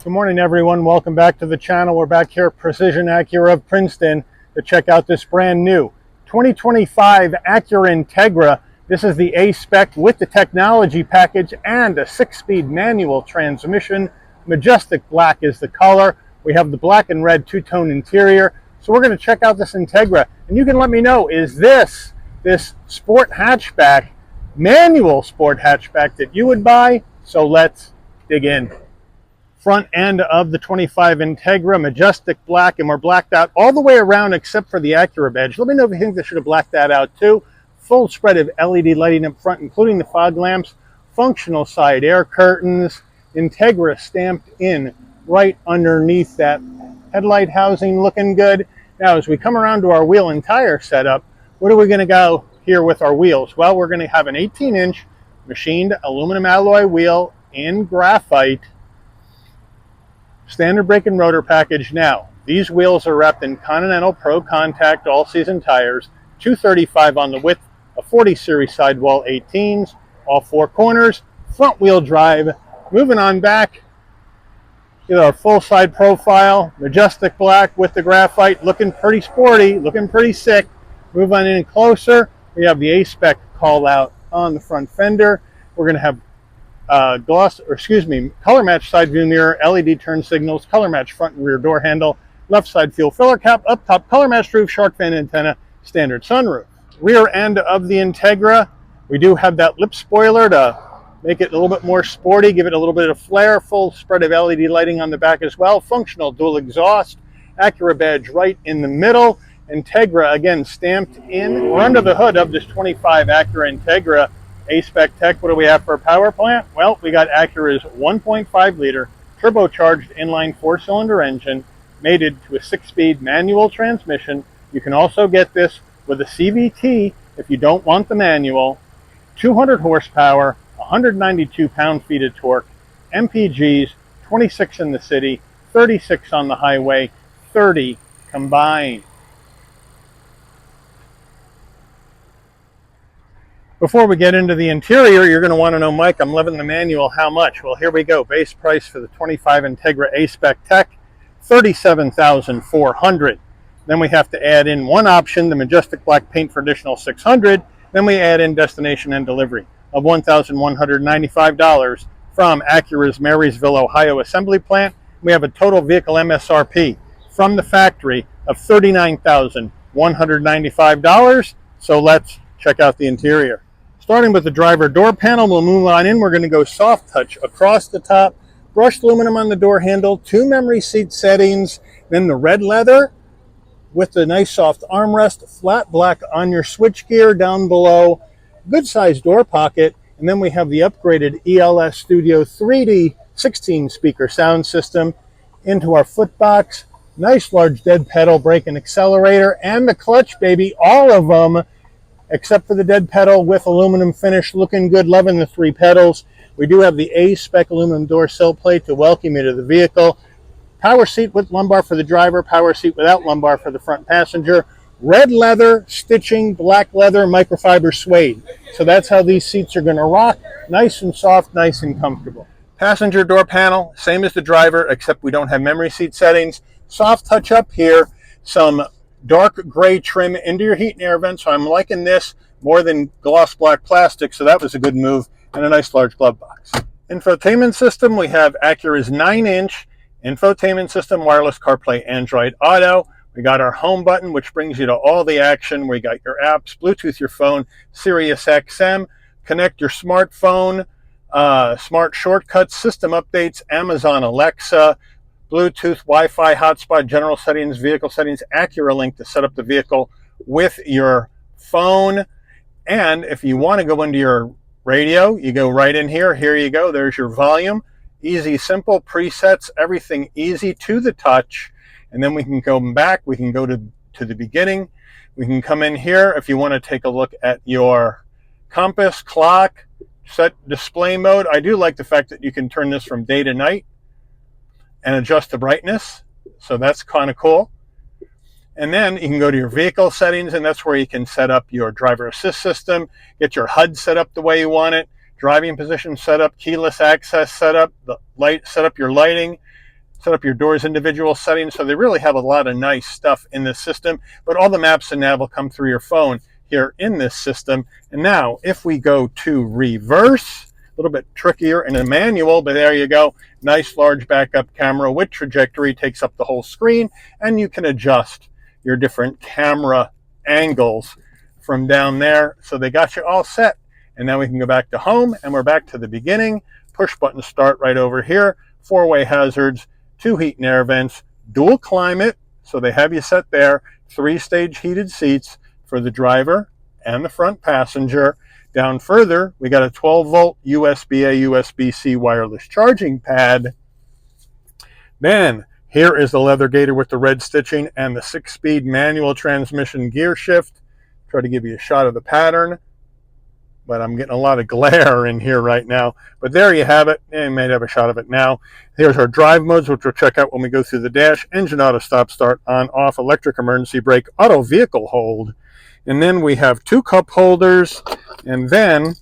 Good morning, everyone. Welcome back to the channel. We're back here at Precision Acura of Princeton to check out this brand new 2025 Acura Integra. This is the A-Spec with the technology package and a 6-speed manual transmission. Majestic black is the color. We have the black and red two-tone interior. So we're going to check out this Integra. And you can let me know, is this sport hatchback, manual sport hatchback that you would buy? So let's dig in. Front end of the 25 Integra, majestic black, and we're blacked out all the way around except for the Acura badge. Let me know if you think they should have blacked that out too. Full spread of LED lighting up front, including the fog lamps, functional side air curtains, Integra stamped in right underneath that headlight housing, looking good. Now, as we come around to our wheel and tire setup, what are we going to go here with our wheels? Well, we're going to have an 18-inch machined aluminum alloy wheel in graphite. Standard brake and rotor package. Now, these wheels are wrapped in Continental Pro Contact all-season tires, 235 on the width, a 40 series sidewall 18s, all four corners, front wheel drive. Moving on back, get our full side profile, majestic black with the graphite, looking pretty sporty, looking pretty sick. Move on in closer, we have the A-Spec call out on the front fender. We're going to have color match side view mirror, LED turn signals, color match front and rear door handle, left side fuel filler cap, up top color match roof, shark fin antenna, standard sunroof. Rear end of the Integra, we do have that lip spoiler to make it a little bit more sporty, give it a little bit of flair, full spread of LED lighting on the back as well, functional dual exhaust, Acura badge right in the middle, Integra again stamped in. We're under the hood of this 25 Acura Integra A-Spec Tech. What do we have for a power plant? Well, we got Acura's 1.5 liter turbocharged inline 4-cylinder engine mated to a 6-speed manual transmission. You can also get this with a CVT if you don't want the manual. 200 horsepower, 192 pound-feet of torque, MPGs, 26 in the city, 36 on the highway, 30 combined. Before we get into the interior, you're going to want to know, Mike, I'm loving the manual, how much? Well, here we go. Base price for the 25 Integra A-Spec Tech, $37,400. Then we have to add in one option, the majestic black paint for additional $600. Then we add in destination and delivery of $1,195 from Acura's Marysville, Ohio assembly plant. We have a total vehicle MSRP from the factory of $39,195. So let's check out the interior. Starting with the driver door panel, we'll move on in. We're going to go soft touch across the top, brushed aluminum on the door handle, 2 memory seat settings, then the red leather with the nice soft armrest, flat black on your switchgear down below, good sized door pocket, and then we have the upgraded ELS Studio 3D 16 speaker sound system into our foot box, nice large dead pedal, brake and accelerator, and the clutch, baby, all of them except for the dead pedal with aluminum finish, looking good, loving the 3 pedals. We do have the A-Spec aluminum door sill plate to welcome you to the vehicle. Power seat with lumbar for the driver, power seat without lumbar for the front passenger. Red leather, stitching, black leather, microfiber suede. So that's how these seats are going to rock. Nice and soft, nice and comfortable. Passenger door panel, same as the driver, except we don't have memory seat settings. Soft touch up here, some dark gray trim into your heat and air vent, so I'm liking this more than gloss black plastic, so that was a good move, and a nice large glove box. Infotainment system, we have Acura's 9-inch infotainment system, wireless CarPlay, Android Auto. We got our home button, which brings you to all the action. We got your apps, Bluetooth your phone, Sirius XM, connect your smartphone, smart shortcuts, system updates, Amazon Alexa, Bluetooth, Wi-Fi, hotspot, general settings, vehicle settings, Acura Link to set up the vehicle with your phone. And if you want to go into your radio, you go right in here. Here you go. There's your volume. Easy, simple presets, everything easy to the touch. And then we can go back. We can go to the beginning. We can come in here if you want to take a look at your compass, clock, set display mode. I do like the fact that you can turn this from day to night and adjust the brightness, so that's kind of cool. And then you can go to your vehicle settings, and that's where you can set up your driver assist system, get your HUD set up the way you want it, driving position setup, keyless access setup, the light, set up your lighting, set up your doors individual settings. So they really have a lot of nice stuff in this system, but all the maps and nav will come through your phone here in this system. And now if we go to reverse, a little bit trickier in a manual, but there you go. Nice large backup camera with trajectory, takes up the whole screen, and you can adjust your different camera angles from down there. So they got you all set. And now we can go back to home, and we're back to the beginning. Push button start right over here. 4-way hazards, 2 heat and air vents, dual climate. So they have you set there. 3-stage heated seats for the driver and the front passenger. Down further, we got a 12-volt USB-A, USB-C wireless charging pad. Then here is the leather gator with the red stitching and the 6-speed manual transmission gear shift. Try to give you a shot of the pattern, but I'm getting a lot of glare in here right now. But there you have it. You may have a shot of it now. Here's our drive modes, which we'll check out when we go through the dash. Engine auto stop start, on off, electric emergency brake, auto vehicle hold. And then we have 2 cup holders, and then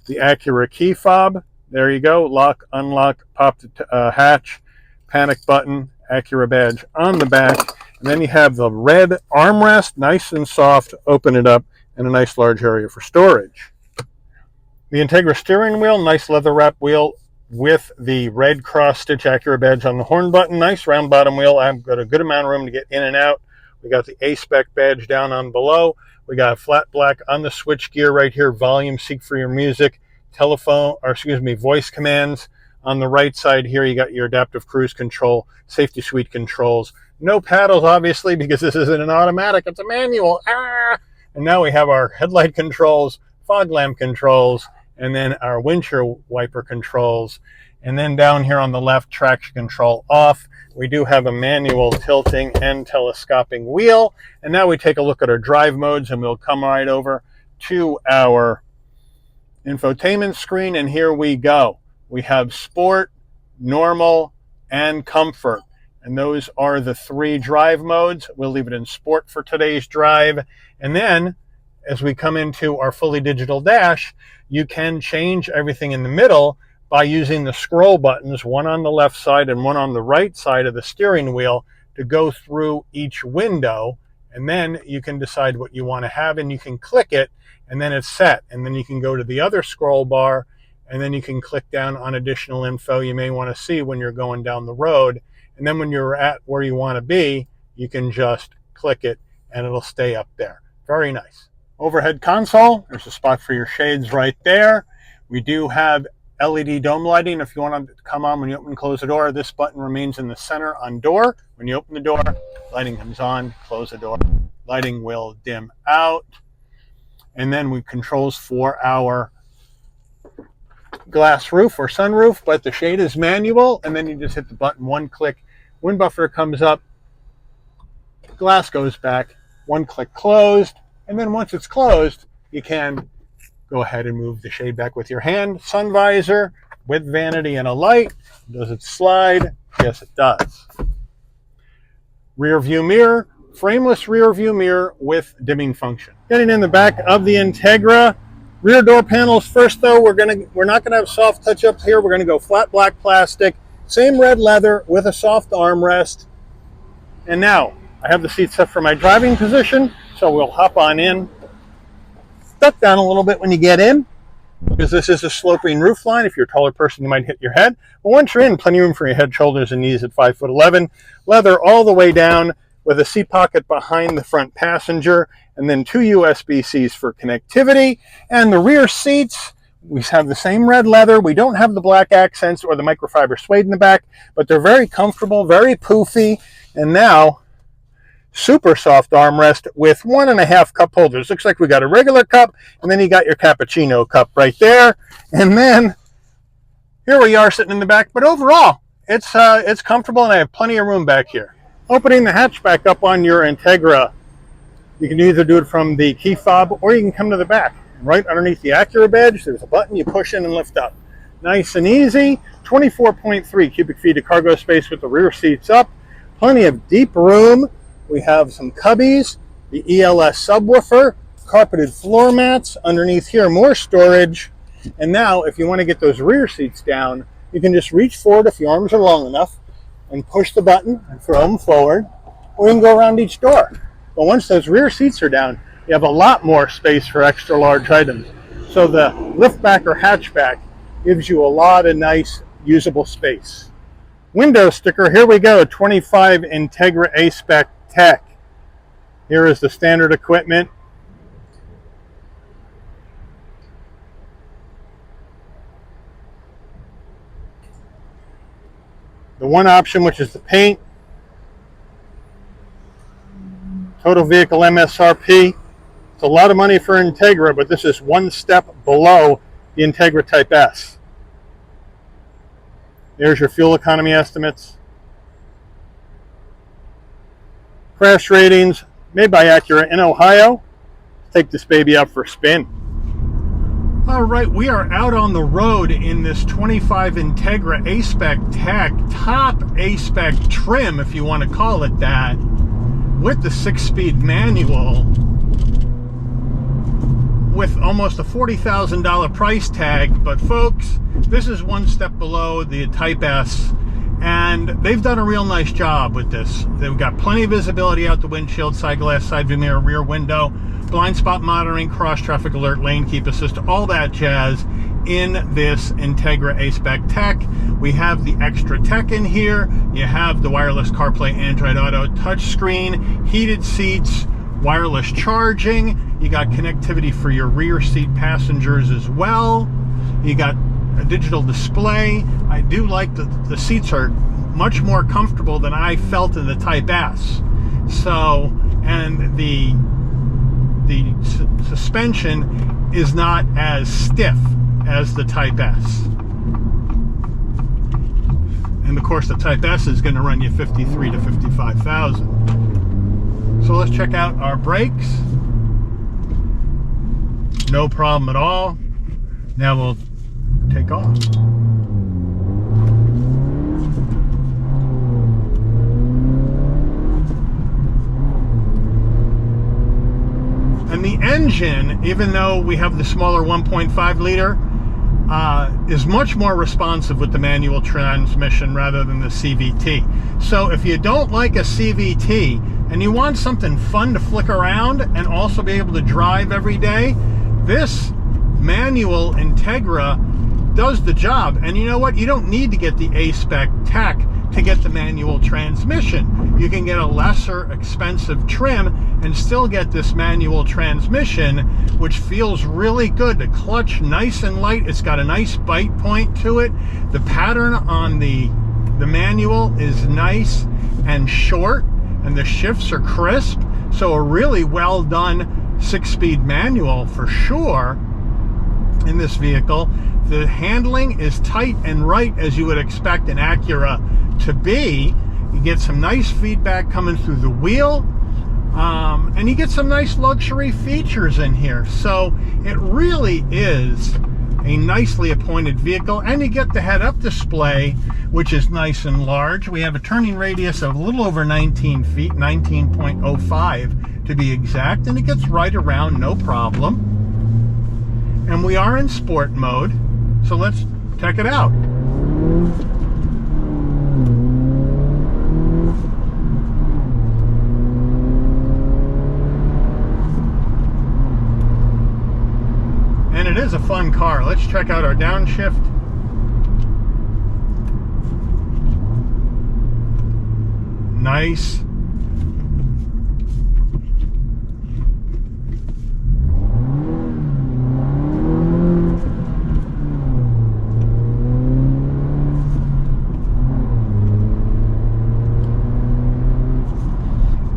the Acura key fob. There you go. Lock, unlock, pop the hatch, panic button, Acura badge on the back. And then you have the red armrest, nice and soft. Open it up, and a nice large area for storage. The Integra steering wheel, nice leather wrap wheel with the red cross stitch Acura badge on the horn button. Nice round bottom wheel. I've got a good amount of room to get in and out. We got the A-Spec badge down on below. We got flat black on the switch gear right here. Volume, seek for your music, voice commands. On the right side here, you got your adaptive cruise control, safety suite controls. No paddles, obviously, because this isn't an automatic. It's a manual. And now we have our headlight controls, fog lamp controls, and then our windshield wiper controls. And then down here on the left, traction control off. We do have a manual tilting and telescoping wheel. And now we take a look at our drive modes, and we'll come right over to our infotainment screen. And here we go. We have sport, normal, and comfort. And those are the 3 drive modes. We'll leave it in sport for today's drive. And then as we come into our fully digital dash, you can change everything in the middle by using the scroll buttons, one on the left side and one on the right side of the steering wheel, to go through each window. And then you can decide what you want to have, and you can click it, and then it's set. And then you can go to the other scroll bar, and then you can click down on additional info you may want to see when you're going down the road. And then when you're at where you want to be, you can just click it, and it'll stay up there. Very nice. Overhead console, there's a spot for your shades right there. We do have LED dome lighting. If you want to come on when you open and close the door, this button remains in the center on door. When you open the door, lighting comes on, close the door. Lighting will dim out. And then we controls for our glass roof or sunroof, but the shade is manual, and then you just hit the button, 1 click. Wind buffer comes up, glass goes back, 1 click closed. And then once it's closed, you can go ahead and move the shade back with your hand. Sun visor with vanity and a light. Does it slide? Yes, it does. Rear view mirror, frameless rear view mirror with dimming function. Getting in the back of the Integra. Rear door panels first, though. We're not gonna have soft touch up here. We're gonna go flat black plastic, same red leather with a soft armrest. And now I have the seat set for my driving position. So we'll hop on in. Duck down a little bit when you get in, because this is a sloping roof line. If you're a taller person, you might hit your head. But once you're in, plenty of room for your head, shoulders, and knees at 5'11". Leather all the way down with a seat pocket behind the front passenger, and then 2 USB-Cs for connectivity. And the rear seats, we have the same red leather. We don't have the black accents or the microfiber suede in the back, but they're very comfortable, very poofy. And now, super soft armrest with 1.5 cup holders. Looks like we got a regular cup, and then you got your cappuccino cup right there. And then here we are sitting in the back. But overall, it's comfortable, and I have plenty of room back here. Opening the hatch back up on your Integra, you can either do it from the key fob, or you can come to the back. Right underneath the Acura badge, there's a button you push in and lift up. Nice and easy. 24.3 cubic feet of cargo space with the rear seats up. Plenty of deep room. We have some cubbies, the ELS subwoofer, carpeted floor mats. Underneath here, more storage. And now, if you want to get those rear seats down, you can just reach forward if your arms are long enough, and push the button and throw them forward, or you can go around each door. But once those rear seats are down, you have a lot more space for extra large items. So the liftback or hatchback gives you a lot of nice usable space. Window sticker, here we go, 25 Integra A-Spec Tech. Here is the standard equipment. The one option, which is the paint. Total vehicle MSRP. It's a lot of money for Integra, but this is one step below the Integra Type S. There's your fuel economy estimates. Crash ratings made by Acura in Ohio. Let's take this baby out for a spin. All right, we are out on the road in this 25 Integra A-Spec Tech, top A-Spec trim, if you want to call it that, with the 6-speed manual, with almost a $40,000 price tag. But folks, this is one step below the Type S, and they've done a real nice job with this. They've got plenty of visibility out the windshield, side glass, side view mirror, rear window, blind spot monitoring, cross traffic alert, lane keep assist, all that jazz in this Integra A-Spec Tech. We have the extra tech in here. You have the wireless CarPlay, Android Auto, touchscreen, heated seats, wireless charging. You got connectivity for your rear seat passengers as well. You got a digital display. I do like the seats are much more comfortable than I felt in the Type S. So, and the suspension is not as stiff as the Type S. And of course the Type S is going to run you 53 to 55,000. So let's check out our brakes. No problem at all. Now we'll take off. And the engine, even though we have the smaller 1.5 liter, is much more responsive with the manual transmission rather than the CVT. So if you don't like a CVT and you want something fun to flick around and also be able to drive every day, this manual Integra does the job. And you know what? You don't need to get the A-Spec Tech to get the manual transmission. You can get a lesser expensive trim and still get this manual transmission, which feels really good. The clutch, nice and light. It's got a nice bite point to it. The pattern on the manual is nice and short, and the shifts are crisp. So a really well done 6-speed manual for sure in this vehicle. The handling is tight and right, as you would expect an Acura to be. You get some nice feedback coming through the wheel, and you get some nice luxury features in here. So it really is a nicely appointed vehicle, and you get the head-up display, which is nice and large. We have a turning radius of a little over 19 feet, 19.05 to be exact, and it gets right around no problem. And we are in sport mode, so let's check it out. And it is a fun car. Let's check out our downshift. Nice.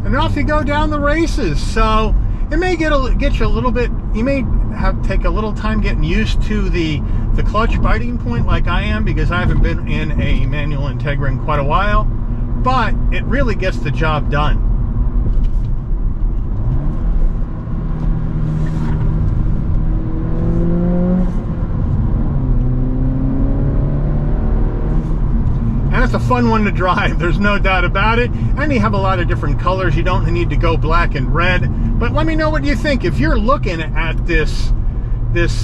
And off you go down the races. So it may get you a little bit, you may have take a little time getting used to the clutch biting point like I am, because I haven't been in a manual Integra in quite a while, but it really gets the job done. And it's a fun one to drive, there's no doubt about it. And you have a lot of different colors. You don't need to go black and red. But let me know what you think. If you're looking at this,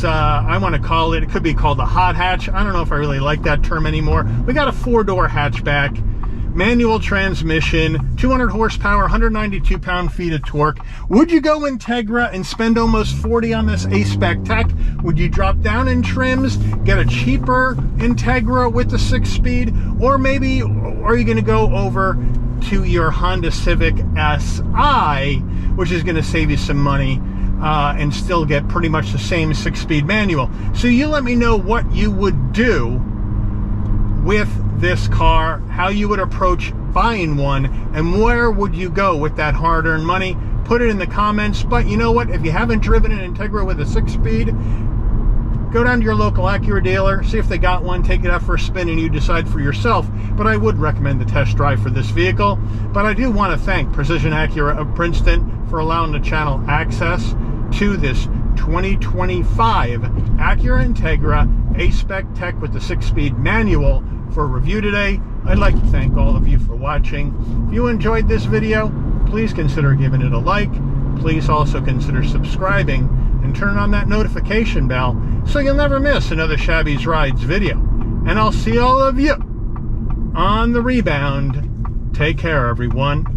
I want to call it, it could be called a hot hatch. I don't know if I really like that term anymore. We got a 4-door hatchback manual transmission, 200 horsepower, 192 pound-feet of torque. Would you go Integra and spend almost 40 on this A-Spec tech? Would you drop down in trims, get a cheaper Integra with the 6-speed? Or maybe are you going to go over to your Honda Civic SI, which is going to save you some money and still get pretty much the same 6-speed manual? So you let me know what you would do with this car, how you would approach buying one, and where would you go with that hard-earned money. Put it in the comments. But you know what, if you haven't driven an Integra with a 6-speed, go down to your local Acura dealer, see if they got one, take it out for a spin, and you decide for yourself. But I would recommend the test drive for this vehicle. But I do want to thank Precision Acura of Princeton for allowing the channel access to this 2025 Acura Integra A-Spec tech with the 6-speed manual for review today. I'd like to thank all of you for watching. If you enjoyed this video, please consider giving it a like. Please also consider subscribing and turn on that notification bell so you'll never miss another Shabby's Rides video. And I'll see all of you on the rebound. Take care, everyone.